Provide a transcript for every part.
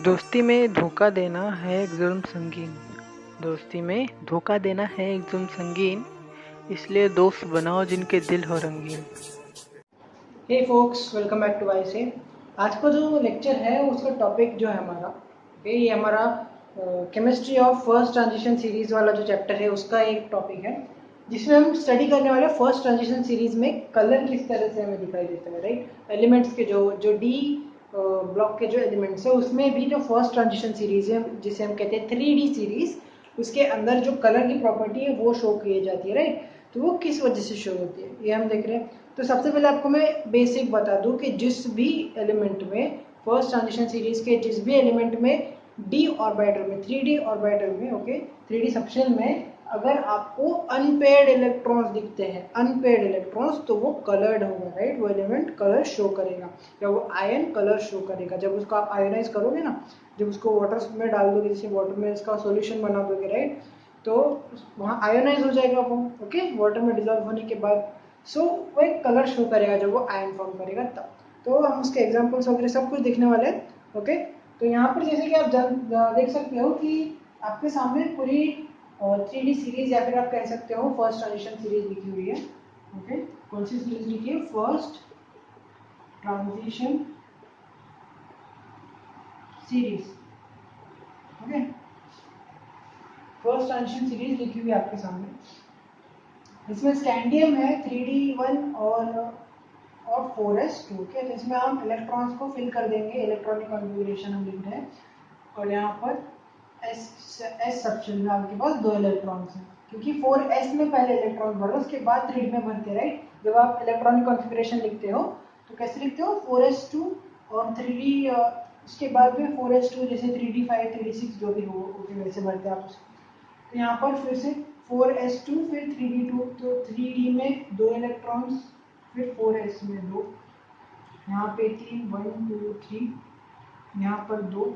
दोस्ती में धोखा देना है एक जुर्म संगीन। दोस्ती में धोखा देना है एक जुर्म संगीन, इसलिए दोस्त बनाओ जिनके दिल हो रंगीन। Hey folks, welcome back to वाई से। आज का जो लेक्चर है उसका टॉपिक जो है हमारा ये हमारा chemistry of first transition series वाला जो चैप्टर है उसका एक टॉपिक है, जिसमें हम स्टडी करने वाले फर्स्ट ट्रांजिशन सीरीज में कलर किस तरह से हमें दिखाई देता है, राइट। एलिमेंट्स के जो डी ब्लॉक के जो एलिमेंट्स है उसमें भी जो फर्स्ट ट्रांजिशन सीरीज है जिसे हम कहते हैं 3D सीरीज, उसके अंदर जो कलर की प्रॉपर्टी है वो शो की जाती है, राइट। तो वो किस वजह से शो होती है ये हम देख रहे हैं। तो सबसे पहले आपको मैं बेसिक बता दूं कि जिस भी एलिमेंट में फर्स्ट ट्रांजिशन सीरीज के जिस भी एलिमेंट में डी ऑर्बिटल में 3D ऑर्बिटल में ओके 3D सबशेल में अगर आपको अनपेयर्ड इलेक्ट्रॉन्स दिखते हैं, अनपेयर्ड इलेक्ट्रॉन्स, तो वो कलर्ड होगा, राइट। वो एलिमेंट कलर शो करेगा या वो आयन कलर शो करेगा। जब उसको आप आयोनाइज करोगे ना, जब उसको वाटर में डाल दोगे, जैसे वाटर में इसका सॉल्यूशन बना दोगे, राइट, तो वहाँ आयोनाइज हो जाएगा वो, ओके, वाटर में डिजॉल्व होने के बाद। सो वो एक कलर शो करेगा जब वो आयन फॉर्म करेगा तब। तो हम उसके एग्जांपल्स वगैरह सब कुछ देखने वाले हैं, ओके। तो यहाँ पर जैसे कि आप देख सकते हो कि आपके सामने पूरी 3D सीरीज या फिर आप कह सकते हो फर्स्ट ट्रांजिशन सीरीज लिखी हुई है, ओके। कौन सी सीरीज लिखी है? First transition series, okay. First transition series लिखी हुई है आपके सामने। इसमें स्कैंडियम है 3D1 और 4s2, ओके। तो इसमें हम इलेक्ट्रॉन्स को फिल कर देंगे, इलेक्ट्रॉनिक कॉन्फ़िगरेशन हम लिख रहे हैं। और यहाँ पर एस सबशेल में आपके पास 2 इलेक्ट्रॉन्स हैं, क्योंकि 4s में पहले इलेक्ट्रॉन भरो उसके बाद 3D में भरते, राइट। जब आप इलेक्ट्रॉनिक कॉन्फ़िगरेशन लिखते हो तो कैसे लिखते हो? 4s2 और 3D, उसके बाद में 4s2 जैसे 3D5 3D6 जो भी हो वैसे भरते हैं आप उसको। तो यहाँ पर फिर से 4s2 फिर 3D2, तो 3D में 2 इलेक्ट्रॉन्स, फिर 4s में 2, यहाँ पे 3 1 2 3, यहाँ पर 2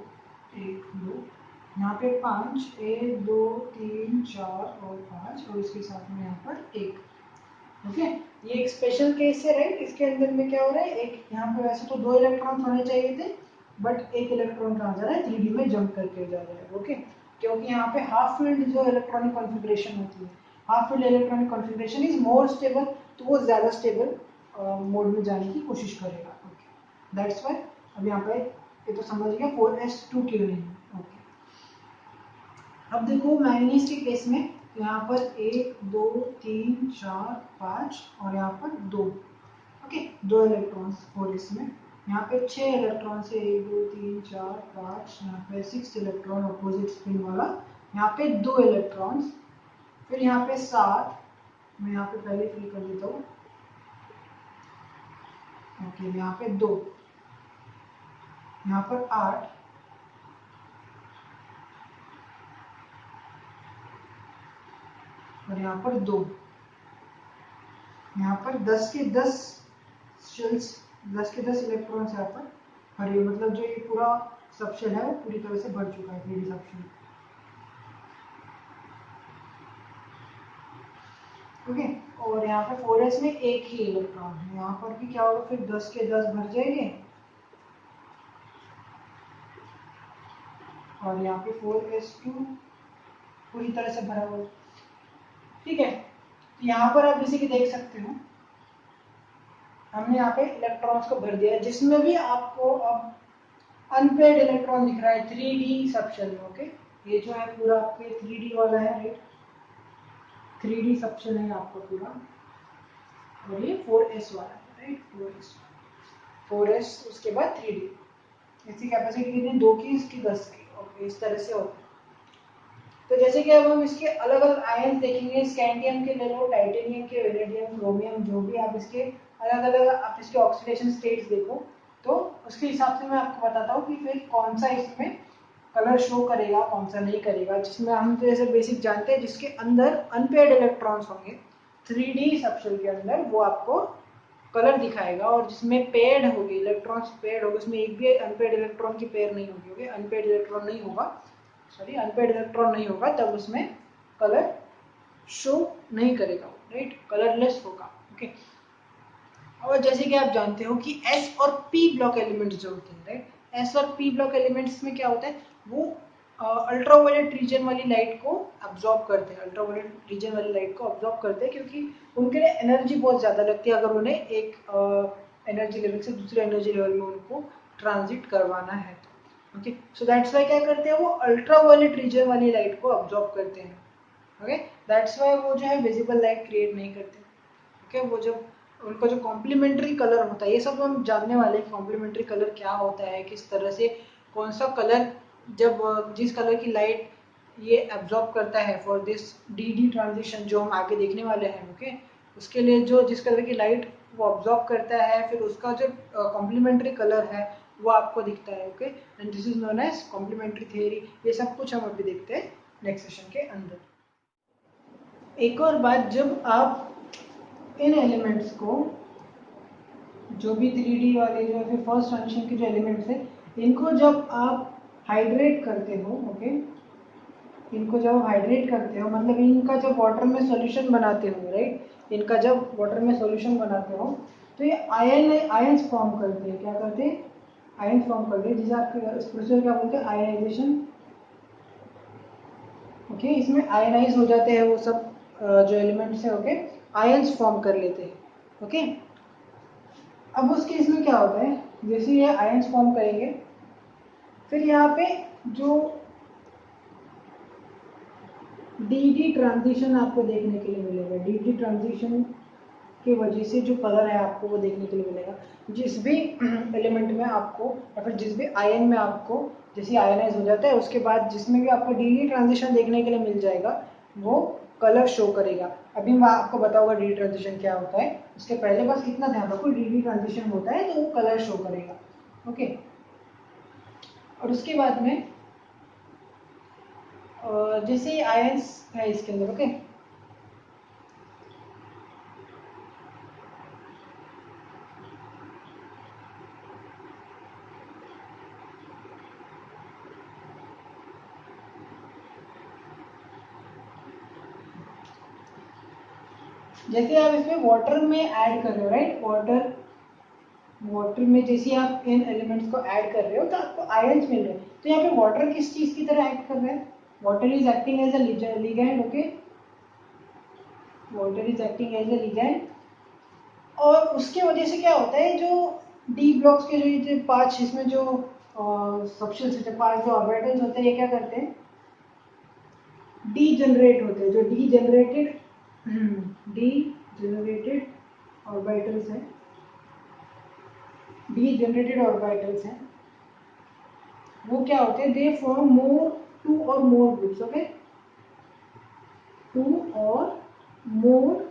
1 2, यहाँ पे 5 1 2 3 4 और 5, और इसके साथ में यहाँ पर 1, ओके। ये एक स्पेशल केस है, राइट। इसके अंदर में क्या हो रहा है, एक यहाँ पे वैसे तो 2 इलेक्ट्रॉन होने चाहिए थे, बट एक इलेक्ट्रॉन कहाँ जा रहा है? 3D में जंप करके जा रहा है, ओके। क्योंकि यहाँ पे हाफ फील्ड जो इलेक्ट्रॉनिक कॉन्फ़िगरेशन होती है, half field electronic configuration is more stable, तो वो ज़्यादा स्टेबल मोड में जाने की कोशिश करेगा, ओके। दैट्स वाई अब यहाँ पे ये तो समझ गया 4s2 क्यों नहीं है, ओके। अब देखो मैंगनीज के केस में यहाँ पर 1 2 3 4 5 और यहाँ पर 2, ओके, 2 इलेक्ट्रॉन्स 4s में। यहाँ पे 6 इलेक्ट्रॉन से 1 2 3 4 5, यहाँ पे 6 इलेक्ट्रॉन अपोजिट स्पिन वाला, यहाँ पे 2 इलेक्ट्रॉन्स, फिर यहाँ पे 7, मैं यहाँ पे पहले फिल कर देता हूँ, ओके। यहाँ पे 2, यहाँ पर 8, और यहाँ पर 2, यहाँ पर 10 के 10 शेल्स, 10 के 10 इलेक्ट्रॉन्स यहाँ पर भरे, मतलब जो ये पूरा सबशेल है वो पूरी तरह से भर चुका है 3D सबशेल, ओके। और यहाँ पे 4s में एक ही इलेक्ट्रॉन है, यहाँ पर भी क्या होगा, फिर 10 के 10 भर जाएंगे, और यहाँ पे 4s2 पूरी तरह से भरा हुआ, ठीक है। यहाँ पर आप जैसे कि देख सकते हो हमने यहाँ पे इलेक्ट्रॉन्स को भर दिया, जिसमें भी आपको अब अनपेयर्ड इलेक्ट्रॉन दिख रहा है 3D सबशेल में, ओके। ये जो है पूरा आपके 3D वाला है, राइट, 3D सबशेल है आपका पूरा, और ये 4s वाला है, राइट। 4s उसके बाद 3D, इसकी कैपेसिटी कितनी? 2 की, इसकी 10 की, ओके। इस तरह से होता है। तो जैसे कि अब हम इसके अलग अलग आयन देखेंगे, स्कैंडियम के ले लो, टाइटेनियम के, वेनेडियम, क्रोमियम, जो भी आप इसके अलग अलग आप इसके ऑक्सीडेशन स्टेट्स देखो, तो उसके हिसाब से मैं आपको बताता हूँ कि फिर कौन सा इसमें कलर शो करेगा, कौन सा नहीं करेगा। जिसमें हम तो जैसे बेसिक जानते हैं जिसके अंदर अनपेयर्ड इलेक्ट्रॉन्स होंगे 3D सबशेल के अंदर, वो आपको कलर दिखाएगा, और जिसमें पेयर्ड होगी, इलेक्ट्रॉन्स पेयर्ड होगी, उसमें एक भी अनपेयर्ड इलेक्ट्रॉन की पेयर नहीं होगी, ओके। अनपेयर्ड इलेक्ट्रॉन नहीं होगा, सॉरी, अनपेयर्ड इलेक्ट्रॉन नहीं होगा, तब उसमें कलर शो नहीं करेगा, राइट, कलरलेस होगा, ओके। और जैसे कि आप जानते हो कि S और P ब्लॉक एलिमेंट्स जो होते हैं, राइट, एस और पी ब्लॉक एलिमेंट्स में क्या होता है, वो अल्ट्रावायलेट रीजन वाली लाइट को अब्जॉर्ब करते हैं, अल्ट्रावायलेट रीजन वाली लाइट को अब्जॉर्ब करते हैं, क्योंकि उनके लिए एनर्जी बहुत ज़्यादा लगती है अगर उन्हें एक एनर्जी लेवल से दूसरे एनर्जी लेवल में उनको ट्रांजिट करवाना है। ओके, सो दैट्स वाई क्या करते हैं, वो अल्ट्रावायलेट रीजन वाली लाइट को अब्जॉर्ब करते हैं। ओके, दैट्स वाई वो जो है विजिबल लाइट क्रिएट नहीं करते। ओके, वो जो उनका जो कॉम्प्लीमेंट्री कलर होता है, ये सब हम जानने वाले हैं, कॉम्प्लीमेंट्री कलर क्या होता है, किस तरह से कौन सा कलर जब जिस कलर की लाइट ये एब्जॉर्ब करता है फॉर दिस डी ट्रांजिशन जो हम आगे देखने वाले हैं। ओके, उसके लिए जो जिस कलर की लाइट वो ऑब्जॉर्ब करता है, फिर उसका जो कॉम्प्लीमेंट्री कलर है वो आपको दिखता है। Okay, and this is known as complementary theory. ये सब कुछ हम अभी देखते हैं नेक्स्ट सेशन के अंदर। एक और बात, जब आप इन एलिमेंट्स को, जो भी 3D वाले जो फिर फर्स्ट फंक्शन के जो एलिमेंट्स है, इनको जब आप हाइड्रेट करते हो, ओके, इनको जब हाइड्रेट करते हो मतलब इनका जब वाटर में सॉल्यूशन बनाते हो, राइट, इनका जब वाटर में सॉल्यूशन बनाते हो तो ये आयंस फॉर्म करते हैं। क्या करते हैं, आयंस फॉर्म करते हैं, जिसे आप इस प्रोसेस क्या बोलते हैं, आयनाइजेशन। ओके, इसमें आयनाइज हो जाते हैं वो सब जो एलिमेंट्स है, ओके, आयंस फॉर्म कर लेते हैं। ओके, अब उस केस में क्या होता है, जैसे ये आयंस फॉर्म करेंगे, फिर यहाँ पे जो डी ट्रांजिशन आपको देखने के लिए मिलेगा, डी ट्रांजिशन की वजह से जो कलर है आपको वो देखने के लिए मिलेगा। जिस भी एलिमेंट में आपको या फिर जिस भी आयन में आपको जैसे आयनाइज हो जाता है, उसके बाद जिसमें भी आपको डी ट्रांजिशन देखने के लिए मिल जाएगा वो कलर शो करेगा। अभी मैं आपको बताऊंगा डी ट्रांजिशन क्या होता है, उसके पहले बस इतना ध्यान रखो, डी ट्रांजिशन होता है तो वो कलर शो करेगा। ओके, और उसके बाद में जैसे आयंस है इसके अंदर, ओके, जैसे आप इसमें वाटर में ऐड कर रहे हो, राइट, वाटर में जैसे आप इन एलिमेंट्स को ऐड कर रहे हो तो आपको आयंस मिल रहे हैं। तो यहाँ पे वाटर किस चीज की तरह एक्ट कर रहा है, water is acting as a ligand. Okay, water is acting as a ligand, और उसके वजह से क्या होता है, जो डी ब्लॉक्स के जो 5 इसमें जो सबस्टेंस 5 जो ऑर्बिटल्स होते हैं, ये क्या करते हैं, डी जनरेट होते हैं। जो डी जनरेटेड ऑर्बिटल्स हैं, डी जनरेटेड ऑर्बिटल्स हैं, वो क्या होते हैं, दे फॉर्म मोर 2 और मोर ग्रुप्स। ओके, 2 और मोर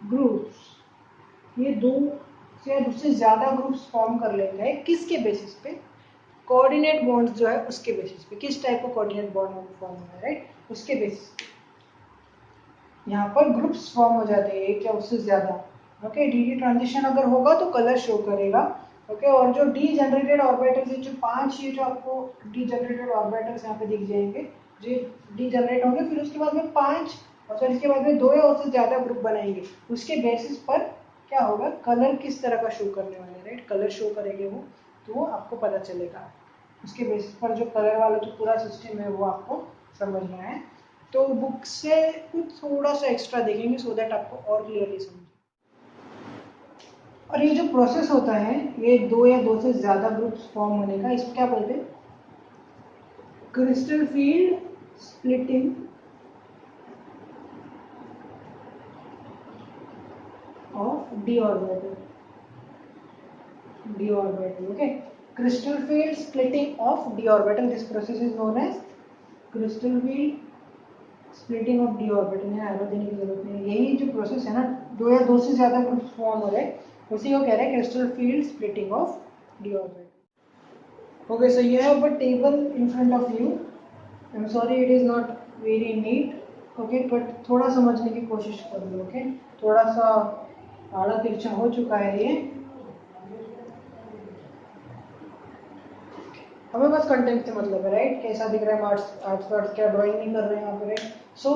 ग्रुप्स, ये 2 से उससे ज्यादा ग्रुप्स फॉर्म कर लेते हैं। किसके बेसिस पे, कोऑर्डिनेट बॉन्ड्स जो है उसके बेसिस पे, किस टाइप का कोऑर्डिनेट बॉन्ड फॉर्म हो रहा है, राइट, उसके बेसिस पे यहाँ पर ग्रुप्स फॉर्म हो जाते हैं, एक या उससे ज्यादा। ओके, डी ट्रांजिशन अगर होगा तो कलर शो करेगा। ओके, और जो डी जनरेटेड ऑर्बिटल्स है, जो 5 ये जो आपको डी जनरेटेड ऑर्बिटल्स यहाँ पे दिख जाएंगे, जो डी जनरेट होंगे, फिर उसके बाद में 5 और फिर इसके बाद में 2 या उससे ज्यादा ग्रुप बनाएंगे, उसके बेसिस पर क्या होगा, कलर किस तरह का शो करने वाले, राइट, कलर शो करेंगे वो, तो वो आपको पता चलेगा। उसके बेसिस पर जो कलर वाला जो पूरा सिस्टम है वो आपको समझना है। तो बुक से कुछ थोड़ा सा एक्स्ट्रा देखेंगे सो दैट आपको और क्लियरली समझे। और ये जो प्रोसेस होता है, ये 2 या 2 से ज्यादा ग्रुप्स फॉर्म होने का, इसको क्या बोलते हैं, crystal field splitting of D orbital. Okay, crystal field splitting of d orbital, this process is known as crystal field splitting of D orbital. में एरो देने की जरूरत नहीं, यही जो प्रोसेस है ना, 2 या 2 से ज्यादा ग्रुप्स फॉर्म हो रहे हैं, उसी को कह रहे हैं crystal field splitting of D orbital. Okay, so you have a table in front of you, I am sorry it is not very neat, okay, but थोड़ा समझने की कोशिश कर लो। ओके, थोड़ा सा आड़ा तिरछा हो चुका है ये, हमें बस कंटेंट से मतलब है, राइट, कैसा दिख रहा है, आर्ट्स क्या ड्राइंग नहीं कर रहे हैं यहाँ पे, राइट। सो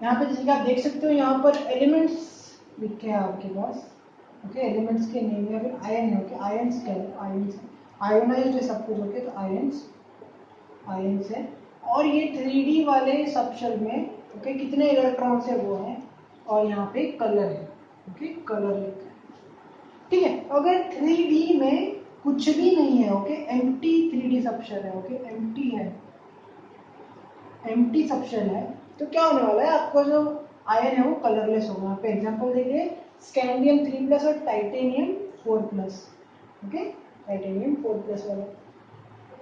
यहाँ पे जैसे कि आप देख सकते हो, यहाँ पर एलिमेंट्स लिखे हैं आपके पास। ओके, एलिमेंट्स के नेम या फिर आयन है, ओके, आयंस क्या है, आयंस आयोनाइज्ड है सब कुछ, ओके। तो आयंस है। और ये 3D वाले सबशेल में ओके कितने इलेक्ट्रॉन्स है वो है, और यहाँ पे कलर है, ओके कलर लिखा है, ठीक है। अगर 3D में कुछ भी नहीं है, ओके एम्प्टी 3D सबशेल है, ओके एम्प्टी है, एम्प्टी सबशेल है, तो क्या होने वाला है, आपको जो आयन है वो कलरलेस होगा। यहाँ पे एग्जांपल देखिए, स्कैंडियम 3+ और टाइटेनियम 4+, ओके टाइटेनियम 4+ वाला,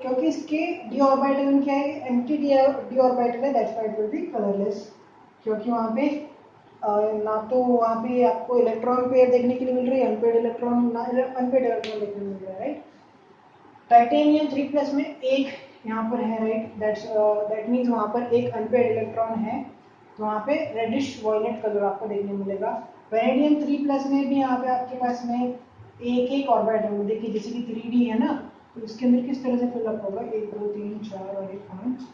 क्योंकि इसके डी ऑर्बिटल में क्या है, एम्प्टी डी ऑर्बिटल है, that's why it will be colourless, क्योंकि वहाँ पे ना तो वहाँ पे आपको इलेक्ट्रॉन पेयर देखने के लिए मिल रही है, अनपेड इलेक्ट्रॉन ना अनपेड इलेक्ट्रॉन देखने को मिल रहा है, राइट। टाइटेनियम 3+ में एक यहाँ पर है, राइट, दैट मीन्स वहाँ पर एक अनपेड इलेक्ट्रॉन है, तो वहाँ पे रेडिश वॉयलेट कलर आपको देखने मिलेगा। वेनेडियम 3+ में भी यहाँ पे आपके पास में एक एक ऑर्बिटल, देखिए जैसे कि 3D है ना, तो इसके अंदर किस तरह से फिलअप होगा, 1 2 3 4 और 1 5,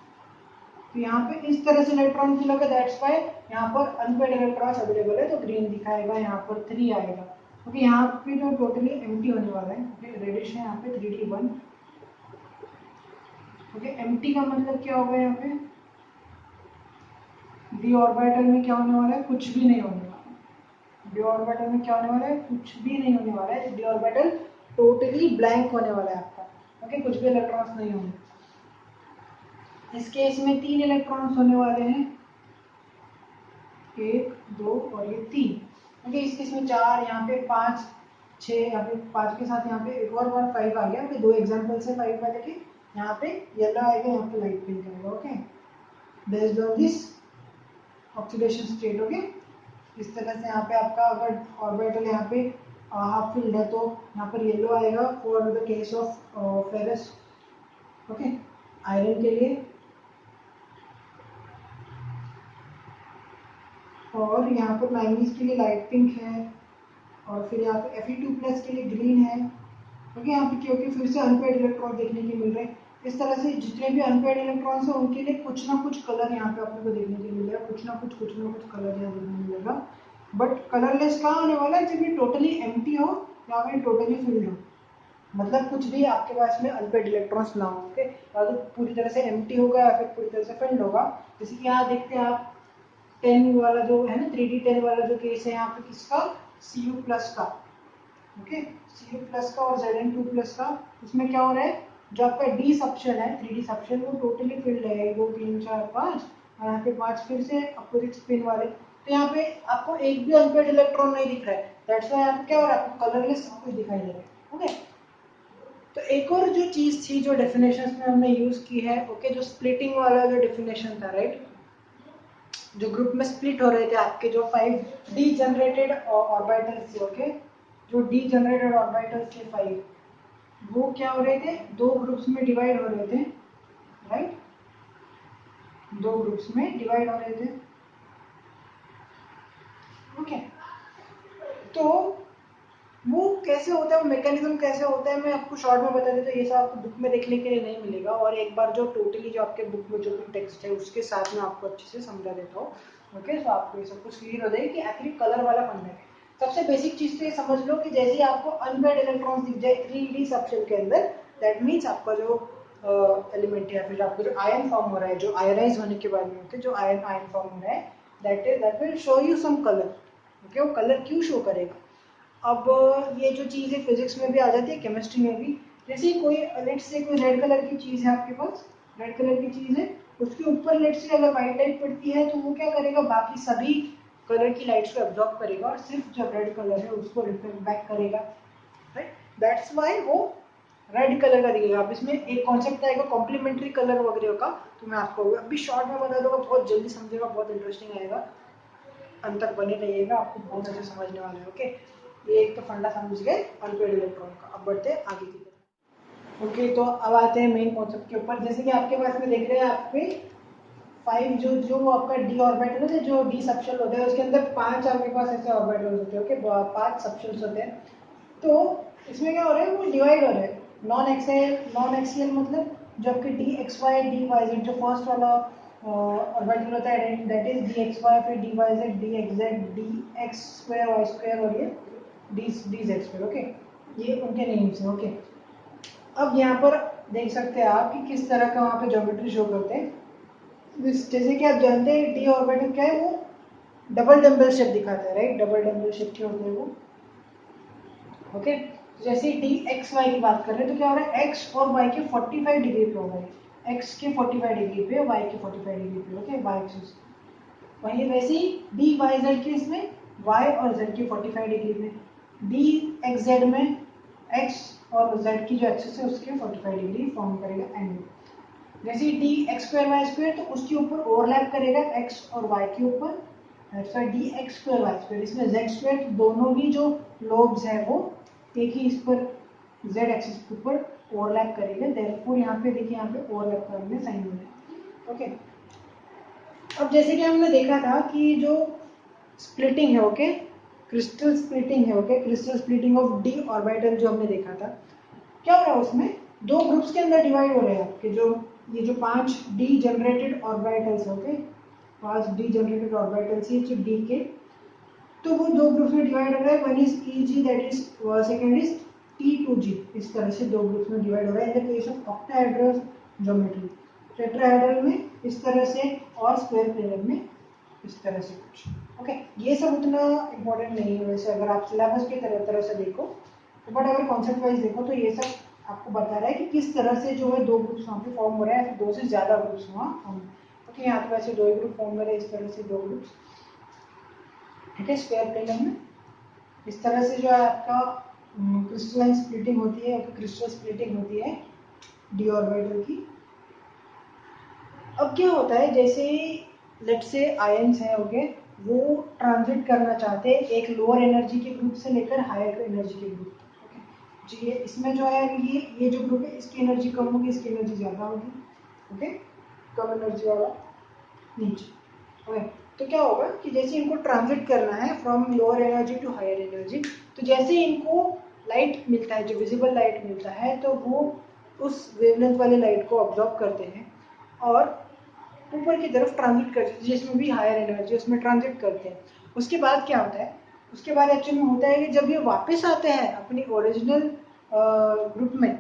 तो यहाँ पे इस तरह से इलेक्ट्रॉन फिल होगा, दैट्स व्हाई यहाँ पर अनपेड इलेक्ट्रॉन्स अवेलेबल है, तो ग्रीन दिखाएगा, यहाँ पर 3 आएगा, क्योंकि यहाँ पे जो टोटली एम्प्टी होने वाला है, रेडिश है यहाँ पे 3D1, ओके। एम्प्टी का मतलब क्या होगा, यहाँ पे डी ऑर्बिटल में क्या होने वाला है, कुछ भी नहीं होने वाला है। डी ऑर्बिटल में क्या होने वाला है, कुछ भी नहीं होने वाला है, डी ऑर्बिटल टोटली ब्लैंक होने वाला है आपका, ओके कुछ भी इलेक्ट्रॉन्स नहीं होंगे। इस केस में 3 इलेक्ट्रॉन्स होने वाले हैं, 1 2 और ये 3, ओके। इस केस में 4, यहाँ पे 5 6, यहाँ पे 5 के साथ यहाँ पे एक और बार 5 आ गया, ओके। 2 एग्जाम्पल से 5 वाले के, यहाँ पे येलो आएगा, यहाँ पे लाइट पिंक आएगा, okay, based on this oxidation state, okay. इस तरह से यहाँ पे आपका अगर ऑर्बिटल यहाँ पे हाफ फिल्ड है, तो यहाँ पर येलो आएगा for the case of ferrous, okay iron के लिए, और यहाँ पर मैंगनीज के लिए लाइट पिंक है, और फिर यहाँ पे Fe2+ के लिए ग्रीन है, ओके। यहाँ पे क्योंकि फिर से अनपेड इलेक्ट्रॉन देखने के मिल रहे हैं, इस तरह से जितने भी अनपेड इलेक्ट्रॉन्स हैं उनके लिए कुछ ना कुछ कलर यहाँ पे अपने को देखने के मिलेगा, कुछ ना कुछ कलर यहाँ देखने मिलेगा। बट कलरलेस कहाँ आने वाला है, जब ये टोटली एम्प्टी हो या फिर टोटली फिल्ड हो, मतलब कुछ भी आपके पास में अनपेड इलेक्ट्रॉन्स ना हो, ओके। अगर पूरी तरह से एम्प्टी होगा या फिर पूरी तरह से फिल्ड होगा, जैसे कि यहाँ देखते हैं आप 10 वाला जो है ना, 3D10 वाला जो केस है यहाँ पे किसका, Cu+ का, ओके Cu+ का और Zn2+ का, इसमें क्या हो रहा है, जो आपका डी सबशेल है 3D सबशेल वो टोटली फिल्ड है, 1 2 3 4 5, और यहाँ पे 5 फिर से अपोजिट स्पिन वाले, तो यहाँ पे आपको एक भी अनपेड इलेक्ट्रॉन नहीं दिख रहा है, दैट्स व्हाई यहाँ पे क्या हो रहा है, आपको कलरलेस सब कुछ दिखाई दे रहा है, ओके। तो एक और जो चीज थी जो डेफिनेशन में हमने यूज की है, ओके जो स्प्लिटिंग वाला जो डेफिनेशन था, राइट, जो ग्रुप में स्प्लिट हो रहे थे आपके जो 5 डी जनरेटेड ऑर्बिटल्स थे, ओके जो डी जनरेटेड ऑर्बिटल्स थे 5, वो क्या हो रहे थे, दो ग्रुप्स में डिवाइड हो रहे थे, राइट, दो ग्रुप्स में डिवाइड हो रहे थे, ओके। तो वो कैसे होता है, वो मैकेनिज्म कैसे होता है, मैं आपको शॉर्ट में बता देता हूँ, ये सब आपको बुक में देखने के लिए नहीं मिलेगा, और एक बार जो टोटली जो आपके बुक में जो भी टेक्स्ट है उसके साथ में आपको अच्छे से समझा देता हूँ, ओके। तो आपको ये सब कुछ क्लियर हो जाएगी कि एक्चुअली कलर वाला फंडा है। सबसे बेसिक चीज तो ये समझ लो कि जैसे ही आपको अनपेड इलेक्ट्रॉन्स दिख जाए 3D सबशेल के अंदर, दैट मीन्स आपका जो एलिमेंट है, फिर आपको जो आयन फॉर्म हो रहा है, जो आयनाइज होने के बाद में जो आयन फॉर्म हो रहा है, that will show you some colour, okay. वो कलर क्यों शो करेगा, अब ये जो चीज़ है फिजिक्स में भी आ जाती है, केमिस्ट्री में भी, जैसे कोई लेट से कोई रेड कलर की चीज़ है आपके पास, रेड कलर की चीज़ है, उसके ऊपर लेट से अगर व्हाइट लाइट पड़ती है तो वो क्या करेगा, बाकी सभी कलर की लाइट्स को एब्जॉर्ब करेगा और सिर्फ जो रेड कलर है उसको रिफ्लेक्ट बैक करेगा, राइट, दैट्स वाई वो रेड कलर का दिखेगा। अब इसमें एक कॉन्सेप्ट आएगा कॉम्प्लीमेंट्री कलर वगैरह का, तो मैं आपको अभी शॉर्ट में बता दूंगा, बहुत जल्दी समझेगा, बहुत इंटरेस्टिंग आएगा, अंत तक बने रहिएगा, आपको बहुत अच्छे समझने वाले हैं, ओके। ये एक तो फंडा समझ गए अनपेड इलेक्ट्रॉन का। अब बढ़ते हैं आगे की तरफ, ओके। तो अब आते हैं मेन कॉन्सेप्ट के ऊपर। जैसे कि आपके पास में देख रहे हैं आप पे 5 जो जो आपका डी ऑर्बिटल है, जो डी सबशेल होता है उसके अंदर 5 आपके पास ऐसे ऑर्बिटल होते हैं, ओके 5 सबशेल्स होते हैं। तो इसमें क्या हो रहा है, वो डिवाइड हो रहा है, नॉन एक्सियल मतलब जो आपके D X Y D Y Z, जो फर्स्ट वाला ऑर्बिटल होता है that is D X Y, फिर D Y Z D x Z D x square Y square, और ये डी जेड स्क्वायर, ओके। ये उनके नेम्स हैं, ओके। अब यहाँ पर देख सकते हैं आप कि किस तरह का वहाँ पे ज्योमेट्री शो करते हैं। जैसे कि आप जानते हैं डी ऑर्बिटल क्या है, वो डबल डम्बल शेप दिखाता है, राइट। डबल डम्बल शेप के होते हैं वो, ओके। जैसे डी एक्स वाई की बात कर रहे हैं तो क्या हो रहा है, एक्स और वाई के 45 डिग्री पे हो रहा है, एक्स के 45 डिग्री पे, वाई के 45 डिग्री पे, ओके, वाई एक्सिस। वहीं वैसे ही डी वाई जेड के इसमें वाई और जेड के 45 डिग्री पे, डी एक्स जेड में एक्स और जेड की जो एक्सिस है उसके 45 डिग्री फॉर्म करेगा एंगल। जैसे d x square Y square तो उसके ऊपर ओवरलैप करेगा एक्स और वाई के ऊपर, d x square Y square. इसमें जेड स्क्वायर दोनों ही जो लोब्स है वो एक ही इस पर जेड एक्सिस के ऊपर ओवरलैप करेंगे, देयरफॉर यहाँ पे देखिए, यहाँ पे ओवरलैप करने साइन हो है, ओके। अब जैसे कि हमने देखा था कि जो स्प्लिटिंग है, ओके, क्रिस्टल स्प्लिटिंग है, okay, crystal splitting of D orbital जो हमने देखा था, क्या हो रहा है उसमें दो ग्रुप्स के अंदर डिवाइड हो रहे हैं आपके जो ये जो 5 D generated orbitals, okay, 5 D generated orbitals है जो डी के, तो वो दो ग्रुप्स में डिवाइड हो रहा है। One is E G, that is second is T two G. इस तरह से दो ग्रुप्स में डिवाइड हो रहा है in the case of octahedral geometry. Tetrahedral में इस तरह से और स्क्वायर प्लेनर में इस तरह से कुछ, ओके। ये सब उतना इम्पोर्टेंट नहीं है वैसे अगर आप सिलेबस की तरह से देखो तो, बट अगर कॉन्सेप्ट वाइज देखो तो ये सब आपको बता रहा है कि किस तरह से जो है दो ग्रुप्स वहाँ पे फॉर्म हो रहा है, फिर दो से ज़्यादा ग्रुप्स वहाँ फॉर्म, ओके। यहाँ पे वैसे दो ही ग्रुप फॉर्म हो रहे हैं, इस तरह से दो ग्रुप्स, ठीक है, स्क्वायर प्लेनर में। इस तरह से जो है आपका क्रिस्टलाइन स्प्लिटिंग होती है, क्रिस्टल स्प्लिटिंग होती है डी ऑर्बिटल की। अब क्या होता है, जैसे लेट से आयंस है, ओके, वो ट्रांजिट करना चाहते हैं एक लोअर एनर्जी के ग्रुप से लेकर हायर एनर्जी के ग्रुप, ओके जी। इसमें जो है ये जो ग्रुप है इसकी एनर्जी कम होगी, इसकी एनर्जी ज़्यादा होगी, ओके, कम एनर्जी वाला नीचे, ओके। तो क्या होगा कि जैसे इनको ट्रांजिट करना है from lower energy to higher energy, तो जैसे इनको लाइट मिलता है, जो विजिबल लाइट मिलता है, तो वो उस वेवलेंथ वाले लाइट को ऑब्जॉर्व करते हैं और ऊपर की तरफ ट्रांजिट करते हैं, जिसमें भी हायर एनर्जी उसमें ट्रांजिट करते हैं। उसके बाद क्या होता है, उसके बाद एक्चुअली में होता है कि जब ये वापस आते हैं अपनी ओरिजिनल ग्रुप में,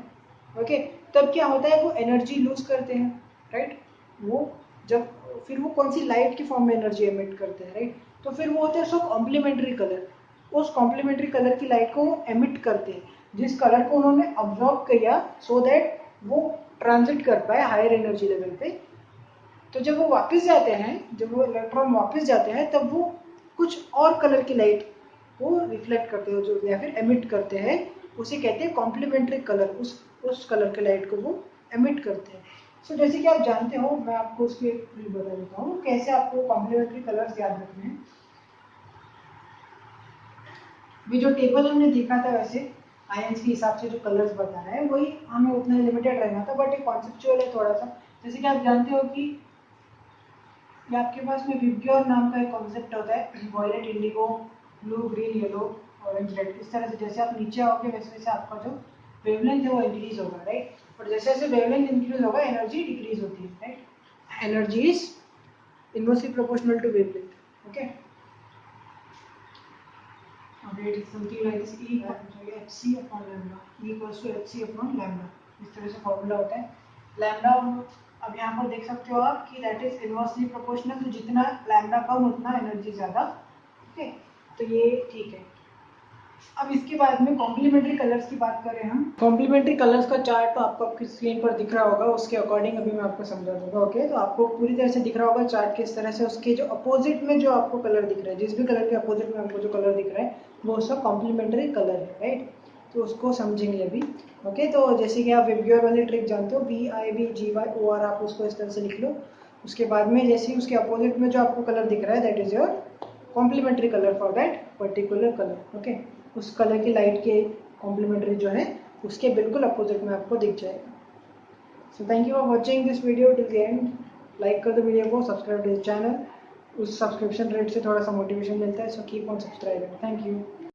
ओके, तब क्या होता है वो एनर्जी लूज करते हैं, राइट। वो जब फिर वो कौन सी लाइट की फॉर्म में एनर्जी एमिट करते हैं, राइट। तो फिर वो होता है उसका कॉम्प्लीमेंट्री कलर, उस कॉम्प्लीमेंट्री कलर की लाइट को एमिट करते हैं जिस कलर को उन्होंने ऑब्जॉर्व किया, सो दैट वो ट्रांजिट कर पाए हायर एनर्जी लेवल पे। तो जब वो वापस जाते हैं, जब वो इलेक्ट्रॉन वापस जाते हैं, तब वो कुछ और कलर की लाइट को रिफ्लेक्ट करते हैं जो या फिर एमिट करते हैं, उसे कहते हैं कॉम्प्लीमेंट्री कलर। उस कलर के लाइट को वो एमिट करते हैं। सो जैसे कि आप जानते हो, मैं आपको उसके बता देता हूँ कैसे आपको कॉम्प्लीमेंट्री कलर्स याद रखने हैं। भी जो टेबल हमने देखा था वैसे आयंस के हिसाब से जो कलर्स बता रहा है वही हमें उतना लिमिटेड रहना था, बट एक कॉन्सेप्चुअल है थोड़ा सा। जैसे कि आप जानते हो कि आपके पास में विबग्योर नाम का एक कॉन्सेप्ट होता है, violet, indigo, blue, green, yellow, orange, red. इस तरह से जैसे आप नीचे आओगे वैसे वैसे आपका जो वेवलेंथ है वो इंक्रीज होगा, राइट। और जैसे जैसे वेवलेंथ इंक्रीज होगा एनर्जी डिक्रीज होती है, right. Energy is inversely proportional to wavelength, okay. it is something like this, hc upon lambda, E equals to hc upon lambda। इस तरह से फॉर्मूला होता है लैम्डा। अब यहाँ पर देख सकते हो आप कि दैट इज इनवर्सली प्रोपोर्शनल, तो जितना लैम्डा कम उतना एनर्जी ज़्यादा, ओके। तो ये ठीक है। अब इसके बाद में कॉम्प्लीमेंट्री कलर्स की बात करें हम, कॉम्प्लीमेंट्री कलर्स का चार्ट तो आपको आपकी स्क्रीन पर दिख रहा होगा, उसके अकॉर्डिंग अभी मैं आपको समझा दूंगा, ओके। तो आपको पूरी तरह से दिख रहा होगा चार्ट किस तरह से, उसके जो अपोजिट में जो आपको कलर दिख रहा है, जिस भी कलर के अपोजिट में आपको जो कलर दिख रहा है वो उसका कॉम्प्लीमेंट्री कलर है, राइट। तो उसको समझेंगे अभी, ओके। तो जैसे कि आप विबग्योर वाली ट्रिक जानते हो, VIBGYOR, आप उसको इस तरह से लिख लो। उसके बाद में जैसे ही उसके अपोजिट में जो आपको कलर दिख रहा है that is your complementary colour for that particular colour, okay. उस कलर की लाइट के कॉम्प्लीमेंट्री जो है उसके बिल्कुल अपोजिट में आपको दिख जाएगा। So thank you for watching this video till the end. Like कर दो वीडियो को, सब्सक्राइब टू दिस चैनल। उस सब्सक्रिप्शन रेट से थोड़ा सा मोटिवेशन मिलता है, so keep on subscribing. Thank you.